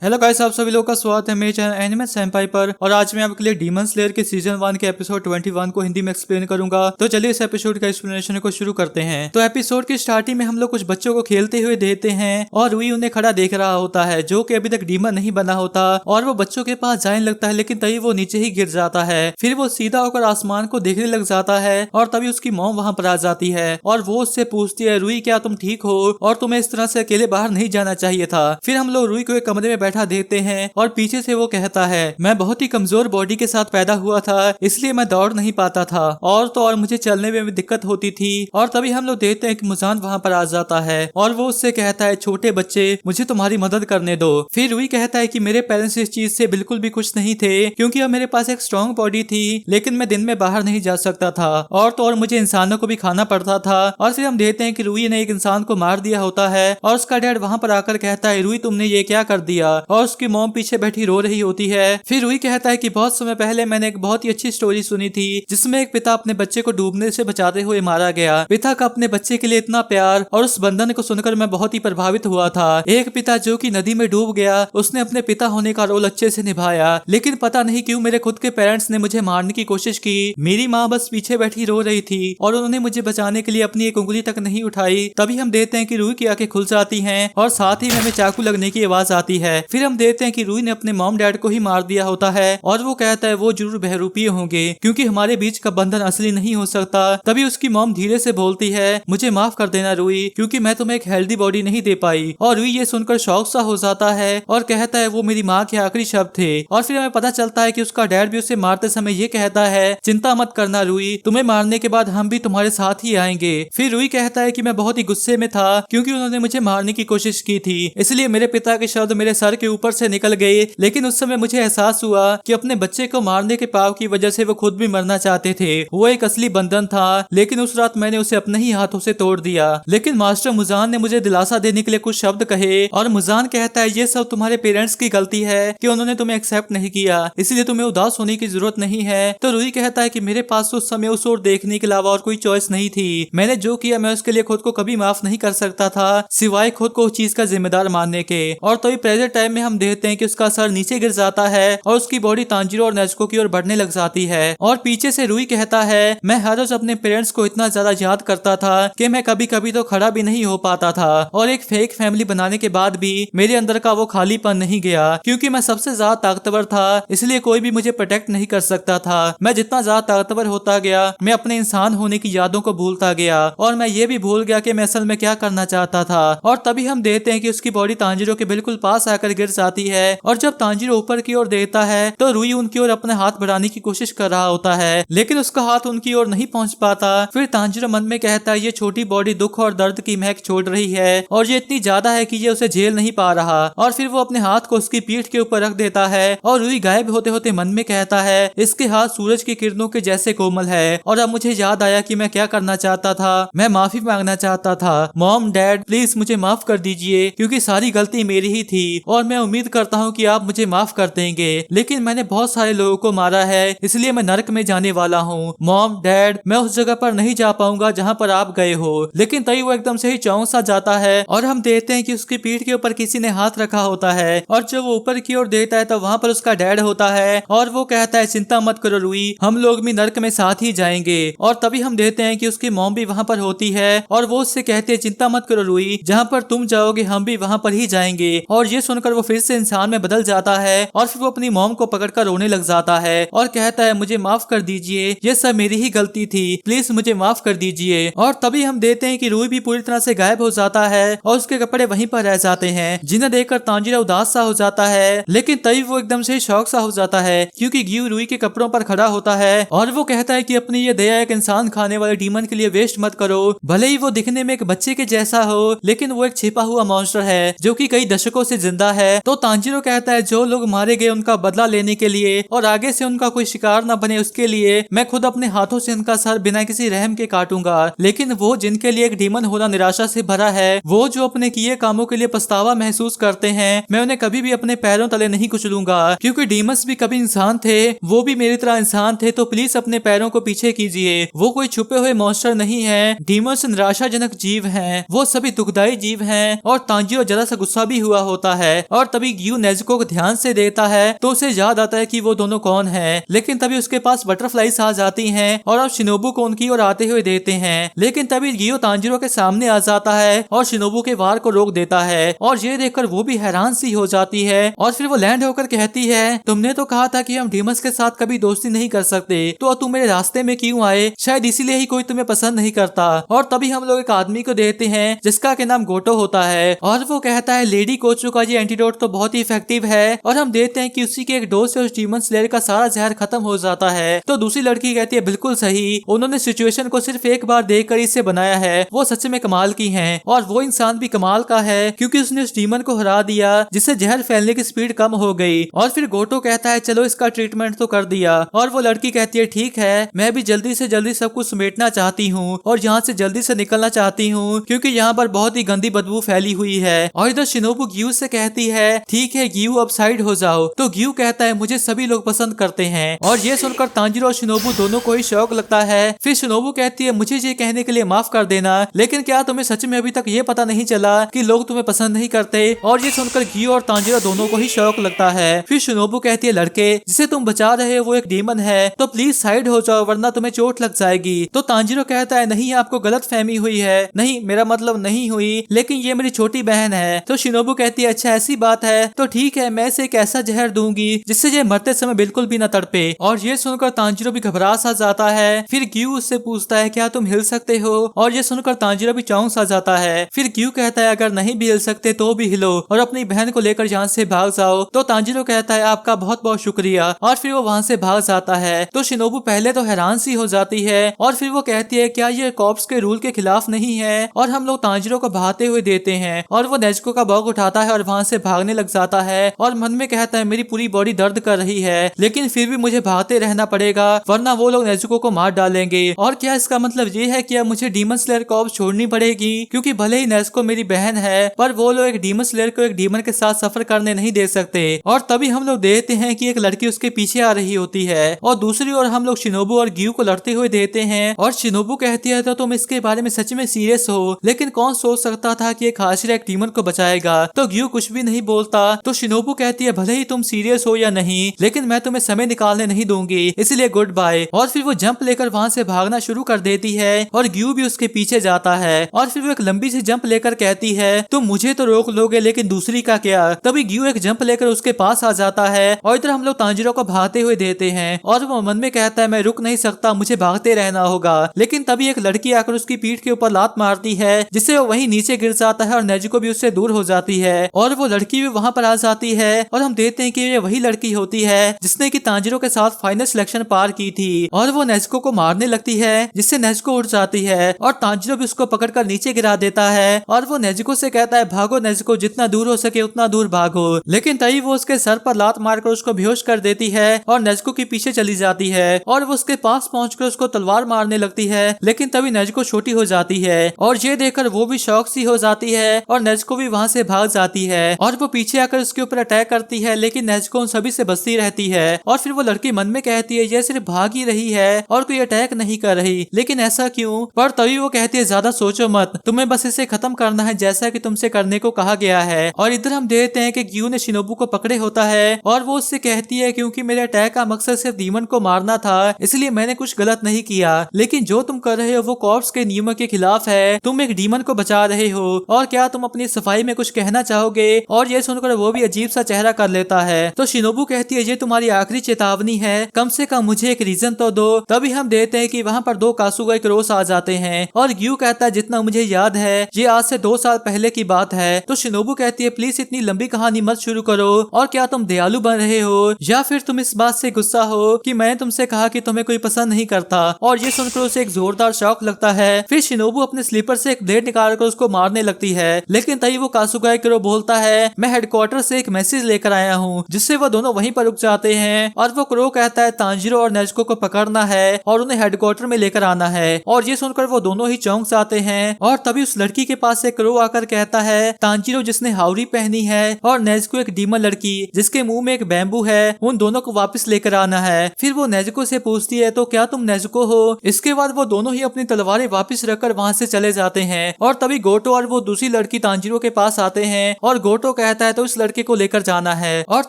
Hello guys, आप सभी लोगों का स्वागत है मेरे चैनल एनिमे सेंपाई पर। और आज मैं आपके लिए डीमन स्लेयर के सीजन 1 के एपिसोड 21 को हिंदी में एक्सप्लेन करूंगा। तो चलिए इस एपिसोड का एक्सप्लेनेशन को शुरू करते हैं। तो एपिसोड की स्टार्टिंग में हम लोग कुछ बच्चों को खेलते हुए देखते हैं और रुई उन्हें खड़ा देख रहा होता है, जो कि अभी तक डीमन नहीं बना होता। और वो बच्चों के पास जाने लगता है, लेकिन तभी वो नीचे ही गिर जाता है। फिर वो सीधा होकर आसमान को देखने लग जाता है और तभी उसकी मॉम वहाँ पर आ जाती है और वो उससे पूछती है, रुई क्या तुम ठीक हो और तुम्हें इस तरह से अकेले बाहर नहीं जाना चाहिए था। फिर हम लोग रुई को एक कमरे में बैठा देखते हैं और पीछे से वो कहता है, मैं बहुत ही कमजोर बॉडी के साथ पैदा हुआ था, इसलिए मैं दौड़ नहीं पाता था और तो और मुझे चलने में भी दिक्कत होती थी। और तभी हम लोग देखते हैं कि मुजान वहाँ पर आ जाता है और वो उससे कहता है, छोटे बच्चे मुझे तुम्हारी मदद करने दो। फिर रुई कहता है कि मेरे पेरेंट्स इस चीज से बिल्कुल भी खुश नहीं थे, क्योंकि अब मेरे पास एक स्ट्रॉन्ग बॉडी थी, लेकिन मैं दिन में बाहर नहीं जा सकता था और तो और मुझे इंसानों को भी खाना पड़ता था। और फिर हम देखते हैं कि रुई ने एक इंसान को मार दिया होता है और उसका डैड वहाँ पर आकर कहता है, रुई तुमने ये क्या कर दिया। और उसकी मॉम पीछे बैठी रो रही होती है। फिर रुई कहता है कि बहुत समय पहले मैंने एक बहुत ही अच्छी स्टोरी सुनी थी, जिसमें एक पिता अपने बच्चे को डूबने से बचाते हुए मारा गया। पिता का अपने बच्चे के लिए इतना प्यार और उस बंधन को सुनकर मैं बहुत ही प्रभावित हुआ था। एक पिता जो कि नदी में डूब गया, उसने अपने पिता होने का रोल अच्छे से निभाया, लेकिन पता नहीं क्यों मेरे खुद के पेरेंट्स ने मुझे मारने की कोशिश की। मेरी माँ बस पीछे बैठी रो रही थी और उन्होंने मुझे बचाने के लिए अपनी एक उंगली तक नहीं उठाई। तभी हम देखते हैं कि रुई की आंखें खुल जाती हैं और साथ ही में हमें चाकू लगने की आवाज आती है। फिर हम देखते हैं कि रुई ने अपने मॉम डैड को ही मार दिया होता है और वो कहता है वो जरूर बहरूपीय होंगे, क्योंकि हमारे बीच का बंधन असली नहीं हो सकता। तभी उसकी मॉम धीरे से बोलती है, मुझे माफ कर देना रुई, क्योंकि मैं तुम्हें एक हेल्दी बॉडी नहीं दे पाई। और रुई ये सुनकर शौक सा हो जाता है और कहता है वो मेरी माँ के आखिरी शब्द थे। और फिर हमें पता चलता है कि उसका डैड भी उसे मारते समय ये कहता है, चिंता मत करना रुई, तुम्हें मारने के बाद हम भी तुम्हारे साथ ही आएंगे। फिर रुई कहता है कि मैं बहुत ही गुस्से में था, क्योंकि उन्होंने मुझे मारने की कोशिश की थी, इसलिए मेरे पिता के शब्द मेरे सर के ऊपर से निकल गए। लेकिन उस समय मुझे एहसास हुआ कि अपने बच्चे को मारने के पाप की वजह से वो खुद भी मरना चाहते थे। वो एक असली बंधन था, लेकिन उस रात मैंने उसे अपने ही हाथों से तोड़ दिया। लेकिन मास्टर मुजान ने मुझे दिलासा देने के लिए कुछ शब्द कहे और मुजान कहता है, ये सब तुम्हारे पेरेंट्स की गलती है कि उन्होंने तुम्हें एक्सेप्ट नहीं किया, इसलिए तुम्हें उदास होने की जरूरत नहीं है। तो रुई कहता है कि मेरे पास उस समय उस ओर देखने के अलावा और कोई चॉइस नहीं थी। मैंने जो किया मैं उसके लिए खुद को कभी माफ नहीं कर सकता था, सिवाय खुद को उस चीज का जिम्मेदार मानने के। और तभी प्रेजेंट टाइम में हम देखते हैं कि उसका सर नीचे गिर जाता है और उसकी बॉडी तांजीरो और नेजुको की ओर बढ़ने लग जाती है। और पीछे से रुई कहता है, मैं हर रोज अपने पेरेंट्स को इतना ज्यादा याद करता था कि मैं कभी कभी तो खड़ा भी नहीं हो पाता था। और एक फेक फैमिली बनाने के बाद भी मेरे अंदर का वो खालीपन नहीं गया, क्योंकि मैं सबसे ज्यादा ताकतवर था, इसलिए कोई भी मुझे प्रोटेक्ट नहीं कर सकता था। मैं जितना ज्यादा ताकतवर होता गया, मैं अपने इंसान होने की यादों को भूलता गया और मैं ये भी भूल गया कि मैं असल में क्या करना चाहता था। और तभी हम देखते हैं कि उसकी बॉडी तांजीरो के बिल्कुल पास आकर गिर जाती है और जब तांजीरो ऊपर की ओर देखता है तो रुई उनकी ओर अपने हाथ बढ़ाने की कोशिश कर रहा होता है, लेकिन उसका हाथ उनकी ओर नहीं पहुंच पाता। फिर तांजीरो मन में कहता है, ये छोटी बॉडी दुख और दर्द की महक छोड़ रही है और ये इतनी ज्यादा है कि ये उसे झेल नहीं पा रहा। और फिर वो अपने हाथ को उसकी पीठ के ऊपर रख देता है और रुई गायब होते होते मन में कहता है, इसके हाथ सूरज की किरणों के जैसे कोमल है। और अब मुझे याद आया कि मैं क्या करना चाहता था, मैं माफी मांगना चाहता था। मॉम डैड प्लीज मुझे माफ कर दीजिए, क्योंकि सारी गलती मेरी ही थी और मैं उम्मीद करता हूँ कि आप मुझे माफ कर देंगे, लेकिन मैंने बहुत सारे लोगों को मारा है, इसलिए मैं नरक में जाने वाला हूँ। मॉम डैड मैं उस जगह पर नहीं जा पाऊंगा जहाँ पर आप गए हो। लेकिन तभी वो एकदम से ही चौंक सा जाता है और हम देखते हैं कि उसकी पीठ के ऊपर किसी ने हाथ रखा होता है और जब वो ऊपर की ओर देखता है तो वहाँ पर उसका डैड होता है और वो कहता है, चिंता मत करो रुई, हम लोग भी नरक में साथ ही जाएंगे। और तभी हम देखते हैं कि उसकी मॉम भी वहाँ पर होती है और वो उससे कहती है, चिंता मत करो रुई, जहाँ पर तुम जाओगे हम भी वहाँ पर ही जाएंगे। और ये सुनकर वो फिर से इंसान में बदल जाता है और फिर वो अपनी मॉम को पकड़कर रोने लग जाता है और कहता है, मुझे माफ कर दीजिए, ये सब मेरी ही गलती थी, प्लीज मुझे माफ कर दीजिए। और तभी हम देखते हैं कि रुई भी पूरी तरह से गायब हो जाता है और उसके कपड़े वहीं पर रह जाते हैं, जिन्हें देखकर तांजीरो उदास सा हो जाता है। लेकिन तभी वो एकदम से शौक सा हो जाता है, क्योंकि ग्यू रुई के कपड़ों पर खड़ा होता है और वो कहता है कि अपनी ये दया एक इंसान खाने वाले डीमन के लिए वेस्ट मत करो। भले ही वो दिखने में एक बच्चे के जैसा हो, लेकिन वो एक छिपा हुआ मॉन्स्टर है जो कि कई दशकों से जिंदा है। तो तांजीरो कहता है, जो लोग मारे गए उनका बदला लेने के लिए और आगे से उनका कोई शिकार न बने उसके लिए मैं खुद अपने हाथों से उनका सर बिना किसी रहम के काटूंगा। लेकिन वो जिनके लिए एक डीमन होना निराशा से भरा है, वो जो अपने किए कामों के लिए पछतावा महसूस करते हैं, मैं उन्हें कभी भी अपने पैरों तले नहीं कुचलूंगा, क्योंकि डीमंस भी कभी इंसान थे, वो भी मेरी तरह इंसान थे। तो प्लीज अपने पैरों को पीछे कीजिए, वो कोई छुपे हुए मॉन्स्टर नहीं है। डीमंस निराशाजनक जीव हैं, वो सभी दुखदाई जीव हैं। और तांजीरो जरा सा गुस्सा भी हुआ होता है और तभी ग्यू नेजुको को ध्यान से देखता है तो उसे याद आता है कि वो दोनों कौन है। लेकिन तभी उसके पास बटरफ्लाईज आ जाती हैं और अब शिनोबू को उनकी ओर आते हुए देखते हैं। लेकिन तभी ग्यू तांजीरो के सामने आ जाता है और शिनोबू के वार को रोक देता है और ये देखकर वो भी हैरान सी हो जाती है और फिर वो लैंड होकर कहती है, तुमने तो कहा था कि हम डीमंस के साथ कभी दोस्ती नहीं कर सकते, तो तुम मेरे रास्ते में क्यों आए? शायद इसीलिए ही कोई तुम्हें पसंद नहीं करता। और तभी हम लोग एक आदमी को देखते हैं जिसका के नाम गोटो होता है और वो कहता है, लेडी कोचो का ये एंटीडोट तो बहुत ही इफेक्टिव है। और हम देखते हैं कि उसी के एक डोज से उस डीमन स्लेयर का सारा जहर खत्म हो जाता है। तो दूसरी लड़की कहती है, बिल्कुल सही, उन्होंने सिचुएशन को सिर्फ एक बार देखकर इसे बनाया है, वो सच में कमाल की हैं। और वो इंसान भी कमाल का है क्योंकि उसने उस डीमन को हरा दिया जिससे जहर फैलने की स्पीड कम हो गई। और फिर गोटो कहता है, चलो इसका ट्रीटमेंट तो कर दिया। और वो लड़की कहती है, ठीक है, मैं भी जल्दी से जल्दी सब कुछ समेटना चाहती हूँ और यहाँ से जल्दी से निकलना चाहती हूँ क्योंकि यहाँ पर बहुत ही गंदी बदबू फैली हुई है। और इधर शिनोबू ग्यू से कहती है, ठीक है ग्यू, अब साइड हो जाओ। तो ग्यू कहता है, मुझे सभी लोग पसंद करते हैं। और ये सुनकर तांजीरो और शिनोबू दोनों को ही शौक लगता है। फिर शिनोबू कहती है, मुझे ये कहने के लिए माफ कर देना, लेकिन क्या तुम्हें सच में अभी तक ये पता नहीं चला कि लोग तुम्हें पसंद नहीं करते? और ये सुनकर ग्यू और तांजीरो दोनों को ही शौक लगता है। फिर शिनोबू कहती है, लड़के जिसे तुम बचा रहे हो वो एक डीमन है, तो प्लीज साइड हो जाओ वरना तुम्हें चोट लग जाएगी। तो तांजीरो कहता है, नहीं आपको गलत फहमी हुई है, नहीं मेरा मतलब नहीं हुई, लेकिन ये मेरी छोटी बहन है। तो शिनोबू कहती है, अच्छा ऐसी बात है, तो ठीक है, मैं इसे एक ऐसा जहर दूंगी जिससे ये मरते समय बिल्कुल भी न तड़पे। और ये सुनकर तांजीरो भी घबरा सा जाता है। फिर ग्यू उससे पूछता है, क्या तुम हिल सकते हो? और ये सुनकर तांजीरो भी चौंक सा जाता है। फिर ग्यू कहता है, अगर नहीं भी हिल सकते तो भी हिलो और अपनी बहन को लेकर यहाँ से भाग जाओ। तो तांजीरो कहता है, आपका बहुत बहुत शुक्रिया। और फिर वो वहाँ से भाग जाता है। तो शिनोबू पहले तो हैरान सी हो जाती है और फिर वो कहती है, क्या ये कॉप्स के रूल के खिलाफ नहीं है? और हम लोग तांजीरो को भागते हुए देते हैं और वो नेजुको का बॉग उठाता है और वहाँ से भागने लग जाता है और मन में कहता है, मेरी पूरी बॉडी दर्द कर रही है, लेकिन फिर भी मुझे भागते रहना पड़ेगा वरना वो लोग नेजुको को मार डालेंगे। और क्या इसका मतलब ये है कि अब मुझे डीमन स्लेयर कॉप्स छोड़नी पड़ेगी? क्योंकि भले ही नेजुको मेरी बहन है पर वो लोग एक डीमन स्लेयर को एक डीमन के साथ सफर करने नहीं दे सकते। और तभी हम लोग देखते हैं कि एक लड़की उसके पीछे आ रही होती है और दूसरी ओर हम लोग शिनोबू और ग्यू को लड़ते हुए देखते हैं। और शिनोबू कहती है, तो तुम इसके बारे में सच में सीरियस हो? लेकिन कौन सोच सकता था कि एक हाशिरा एक डीमन को बचाएगा? तो ग्यू कुछ भी नहीं बोलता। तो शिनोबू कहती है, भले ही तुम सीरियस हो या नहीं, लेकिन मैं तुम्हें समय निकालने नहीं दूंगी, इसलिए गुड बाय। और फिर वो जंप लेकर वहाँ से भागना शुरू कर देती है और ग्यू भी उसके पीछे जाता है। और फिर वो एक लंबी सी जंप लेकर कहती है, तुम मुझे तो रोक लोगे लेकिन दूसरी का क्या? तभी ग्यू एक जंप लेकर उसके पास आ जाता है और इधर हम लोग तांजीरो को भागते हुए देते हैं और वो मन में कहता है, मैं रुक नहीं सकता, मुझे भागते रहना होगा। लेकिन तभी एक लड़की आकर उसकी पीठ के ऊपर लात मारती है जिससे वो वहीं नीचे गिर जाता है और नेजुको भी उससे दूर हो जाती है। और वो लड़की भी वहाँ पर आ जाती है और हम देखते हैं कि ये वही लड़की होती है जिसने की तांजीरो के साथ फाइनल सिलेक्शन पार की थी। और वो नेजुको को मारने लगती है जिससे नेजुको उठ जाती है और तांजीरो भी उसको पकड़कर नीचे गिरा देता है। और वो नेजुको से कहता है, भागो नेजुको, जितना दूर हो सके उतना दूर भागो। लेकिन तभी वो उसके सर पर लात मारकर उसको बेहोश कर देती है और नेजुको के पीछे चली जाती है और वो उसके पास पहुंचकर उसको तलवार मारने लगती है। लेकिन तभी नेजुको छोटी हो जाती है और ये देखकर वो भी शौक सी हो जाती है और नेजुको भी वहाँ से भाग जाती है और वो पीछे आकर उसके ऊपर अटैक करती है। लेकिन नेजुको उन सभी से बचती रहती है और फिर वो लड़की मन में कहती है, ये सिर्फ भाग ही रही है और कोई अटैक नहीं कर रही, लेकिन ऐसा क्यों? पर तभी वो कहती है, ज्यादा सोचो मत, तुम्हें बस इसे खत्म करना है जैसा कि तुमसे करने को कहा गया है। और इधर हम देखते हैं कि ग्यू ने शिनोबू को पकड़े होता है और वो उससे कहती है, क्योंकि मेरे अटैक का मकसद सिर्फ डीमन को मारना था, इसलिए मैंने कुछ गलत नहीं किया, लेकिन जो तुम कर रहे हो वो कॉर्प्स के नियमों के खिलाफ है। तुम एक डीमन को बचा रहे हो और क्या तुम अपनी सफाई में कुछ कहना चाहोगे? और ये सुनकर वो भी अजीब सा चेहरा कर लेता है। तो शिनोबू कहती है, ये तुम्हारी आखिरी चेतावनी है, कम से कम मुझे एक रीजन तो दो। तभी हम देखते हैं कि वहाँ पर दो कासुगा क्रोस आ जाते हैं और ग्यू कहता है, जितना मुझे याद है ये आज से 2 साल पहले की बात है। तो शिनोबू कहती है, प्लीज इतनी लंबी कहानी मत शुरू करो, और क्या तुम दयालु बन रहे हो या फिर तुम इस बात से गुस्सा हो कि मैंने तुमसे कहा कि तुम्हें कोई पसंद नहीं करता? और ये सुनकर उसे एक जोरदार शौक लगता है। फिर शिनोबू अपने स्लीपर से एक ब्लेड निकालकर उसको मारने लगती है। लेकिन तभी वो कासुगा क्रो बोलता है, मैं हेडक्वार्टर से एक मैसेज लेकर आया हूँ, जिससे वो दोनों वहीं पर रुक जाते हैं। और वो क्रो कहता है, तांजीरो और नेजुको को पकड़ना है और उन्हें हेडक्वार्टर में लेकर आना है। और ये सुनकर वो दोनों ही चौंक जाते हैं। और तभी उस लड़की के पास से क्रो आकर कहता है, तांजीरो जिसने हावरी पहनी है और नेजुको एक डीमन लड़की जिसके मुंह में एक बैम्बू है, उन दोनों को वापस लेकर आना है। फिर वो नेजुको से पूछती है, तो क्या तुम नेजुको हो? इसके बाद वो दोनों ही अपनी तलवारें वापस रखकर वहाँ से चले जाते हैं। और तभी गोटो और वो दूसरी लड़की तांजीरो के पास आते हैं और गोटो कहता है तो इस लड़के को लेकर जाना है। और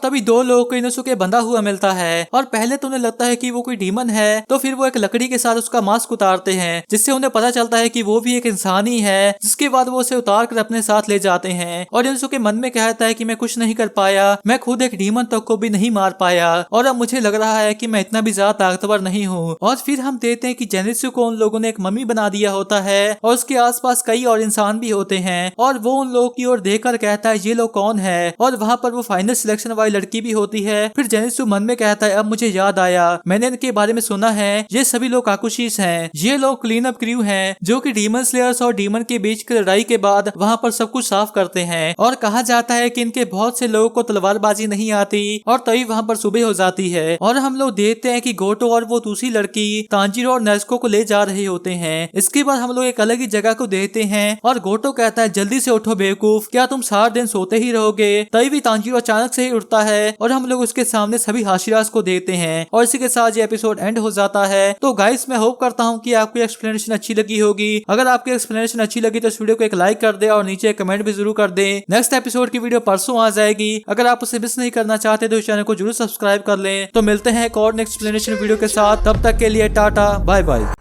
तभी दो लोगों को इनोसुके बंधा हुआ मिलता है और पहले तो उन्हें लगता है कि वो कोई डीमन है, तो फिर वो एक लकड़ी के साथ उसका मास्क उतारते हैं जिससे उन्हें पता चलता है कि वो भी एक इंसान ही है। जिसके बाद वो उसे उतार कर अपने साथ ले जाते हैं और इनोसुके मन में कहता है कि मैं कुछ नहीं कर पाया, मैं खुद एक डीमन तक को भी नहीं मार पाया और अब मुझे लग रहा है कि मैं इतना भी ज्यादा ताकतवर नहीं हूँ। और फिर हम देखते हैं कि जेनित्सु को उन लोगों ने एक मम्मी बना दिया होता है और उसके आसपास कई और इंसान भी होते हैं और वो उन लोगों की ओर देखकर कहता है ये लोग कौन है, और वहाँ पर वो फाइनल सिलेक्शन वाली लड़की भी होती है। फिर जेनित्सु मन में कहता है अब मुझे याद आया, मैंने इनके बारे में सुना है, ये सभी लोग काकुशिस हैं, ये लोग क्लीन अप क्रू हैं जो कि डीमन स्लेयर्स और डीमन के बीच की लड़ाई के बाद वहाँ पर सब कुछ साफ करते हैं। और कहा जाता है कि इनके बहुत से लोगों को तलवारबाजी नहीं आती और तभी वहाँ पर सुबह हो जाती है और हम लोग देखते हैं कि गोटो और वो दूसरी लड़की तांजीरो और नेज़ुको को ले जा रहे होते हैं। इसके बाद हम लोग एक अलग ही जगह को देखते हैं और गोटो कहता है जल्दी से उठो बेवकूफ, क्या तुम सारा दिन सोते ही रहोगे। तभी भी तांजीरो अचानक से ही उठता है और हम लोग उसके सामने सभी हाशिरास को देखते हैं और इसी के साथ ये एपिसोड एंड हो जाता है। तो गाइस मैं होप करता हूँ कि आपको एक्सप्लेनेशन अच्छी लगी होगी। अगर आपकी एक्सप्लेनेशन अच्छी लगी तो इस वीडियो को एक लाइक कर दे और नीचे कमेंट भी जरूर कर दे। नेक्स्ट एपिसोड की वीडियो परसों आ जाएगी, अगर आप उसे मिस नहीं करना चाहते तो इस चैनल को जरूर सब्सक्राइब कर लें। तो मिलते हैं एक और एक्सप्लेनेशन वीडियो के साथ, तब तक के लिए टाटा बाय बाय।